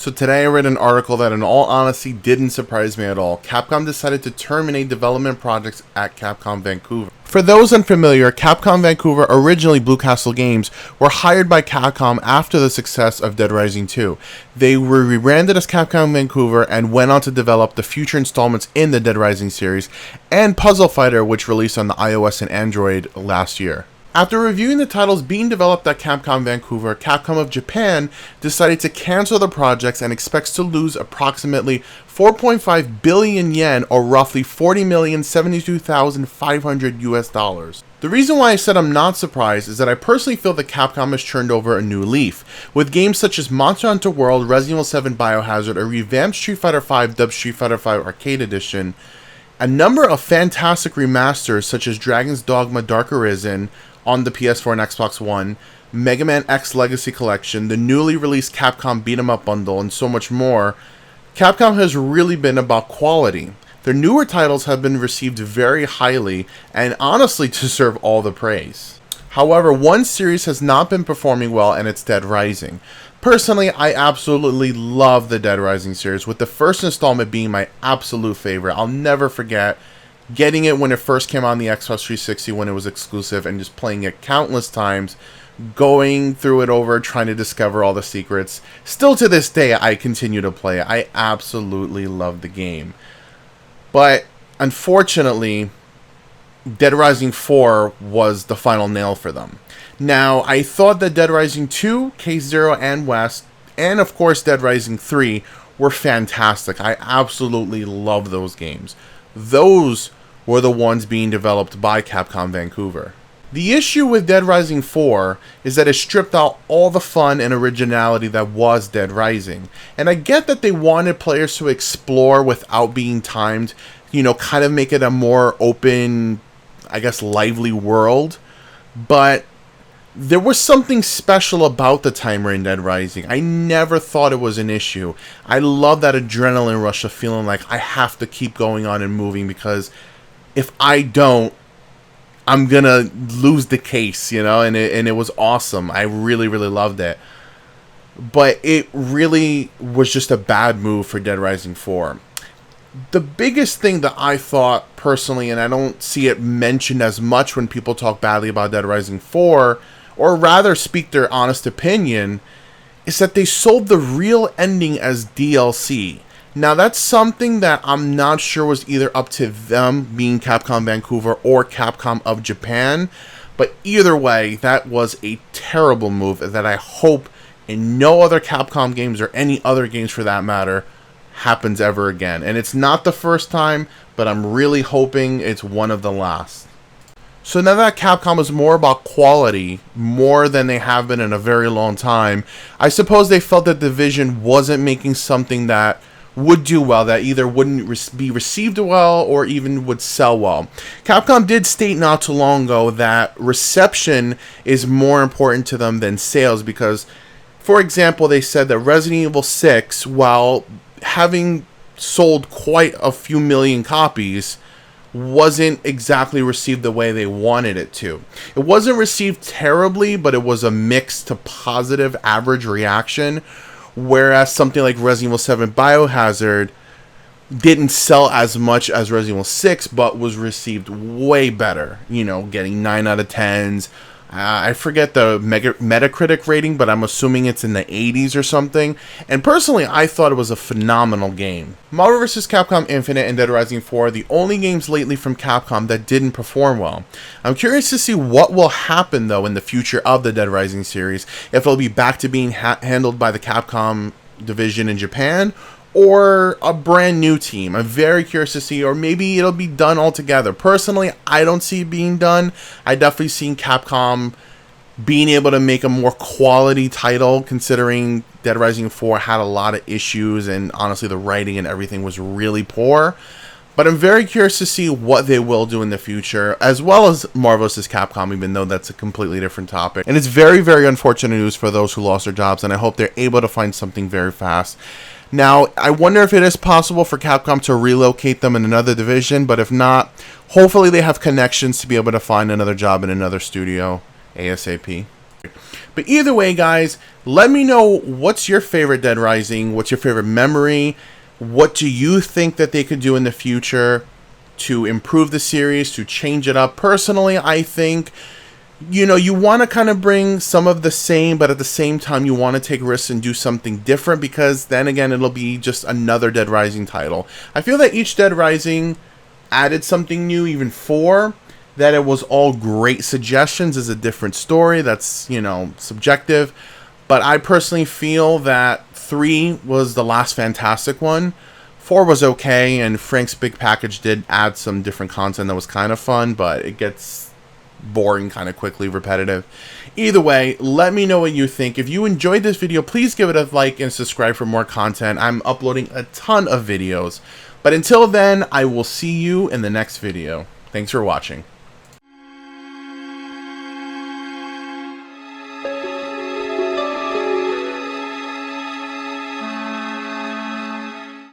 So today I read an article that in all honesty didn't surprise me at all. Capcom decided to terminate development projects at Capcom Vancouver. For those unfamiliar, Capcom Vancouver, originally Blue Castle Games, were hired by Capcom after the success of Dead Rising 2. They were rebranded as Capcom Vancouver and went on to develop the future installments in the Dead Rising series and Puzzle Fighter, which released on the iOS and Android last year. After reviewing the titles being developed at Capcom Vancouver, Capcom of Japan decided to cancel the projects and expects to lose approximately 4.5 billion yen, or roughly $40,072,500 US. The reason why I said I'm not surprised is that I personally feel that Capcom has turned over a new leaf, with games such as Monster Hunter World, Resident Evil 7 Biohazard, a revamped Street Fighter V dubbed Street Fighter V Arcade Edition, a number of fantastic remasters such as Dragon's Dogma Dark Arisen on the PS4 and Xbox One, Mega Man X Legacy Collection, the newly released Capcom Beat 'em Up Bundle, and so much more. Capcom has really been about quality. Their newer titles have been received very highly and honestly deserve all the praise. However, one series has not been performing well, and it's Dead Rising. Personally, I absolutely love the Dead Rising series, with the first installment being my absolute favorite. I'll never forget getting it when it first came on the Xbox 360 when it was exclusive and just playing it countless times, going through it over, trying to discover all the secrets. Still to this day, I continue to play it. I absolutely love the game. But unfortunately, Dead Rising 4 was the final nail for them. Now, I thought that Dead Rising 2, Case Zero, and West, and of course Dead Rising 3 were fantastic. I absolutely love those games. Those were the ones being developed by Capcom Vancouver. The issue with Dead Rising 4 is that it stripped out all the fun and originality that was Dead Rising. And I get that they wanted players to explore without being timed, kind of make it a more open, I guess, lively world. But there was something special about the timer in Dead Rising. I never thought it was an issue. I love that adrenaline rush of feeling like I have to keep going on and moving, because if I don't, I'm gonna lose the case, and it was awesome. I really, really loved it. But it really was just a bad move for Dead Rising 4. The biggest thing that I thought personally, and I don't see it mentioned as much when people talk badly about Dead Rising 4, or rather speak their honest opinion, is that they sold the real ending as DLC. Now, that's something that I'm not sure was either up to them, being Capcom Vancouver, or Capcom of Japan, but either way, that was a terrible move that I hope in no other Capcom games, or any other games for that matter, happens ever again. And it's not the first time, but I'm really hoping it's one of the last. So now that Capcom is more about quality, more than they have been in a very long time, I suppose they felt that Division wasn't making something that would do well, that either wouldn't be received well or even would sell well. Capcom did state not too long ago that reception is more important to them than sales, because, for example, they said that Resident Evil 6, while having sold quite a few million copies, wasn't exactly received the way they wanted it to. It wasn't received terribly, but it was a mixed to positive average reaction, whereas something like Resident Evil 7 Biohazard didn't sell as much as Resident Evil 6, but was received way better, getting 9 out of 10s. I forget the Metacritic rating, but I'm assuming it's in the 80s or something. And personally, I thought it was a phenomenal game. Marvel vs. Capcom Infinite and Dead Rising 4 are the only games lately from Capcom that didn't perform well. I'm curious to see what will happen, though, in the future of the Dead Rising series. If it'll be back to being handled by the Capcom division in Japan, or a brand new team. I'm very curious to see, or maybe it'll be done altogether. Personally, I don't see it being done. I definitely seen Capcom being able to make a more quality title, considering Dead Rising 4 had a lot of issues, and honestly the writing and everything was really poor. But I'm very curious to see what they will do in the future, as well as Marvel vs. Capcom, even though that's a completely different topic. And it's very, very unfortunate news for those who lost their jobs, and I hope they're able to find something very fast. Now, I wonder if it is possible for Capcom to relocate them in another division, but if not, hopefully they have connections to be able to find another job in another studio ASAP. But either way, guys, let me know what's your favorite Dead Rising, what's your favorite memory, what do you think that they could do in the future to improve the series, to change it up. Personally, I think, you know, you want to kind of bring some of the same, but at the same time, you want to take risks and do something different, because then again, it'll be just another Dead Rising title. I feel that each Dead Rising added something new, even 4, that it was all great suggestions, is a different story. That's, you know, subjective. But I personally feel that 3 was the last fantastic one. 4 was okay, and Frank's Big Package did add some different content that was kind of fun, but it gets boring kind of quickly, repetitive. Either way, let me know what you think. If you enjoyed this video, please give it a like and subscribe for more content. I'm uploading a ton of videos. But until then, I will see you in the next video. Thanks for watching.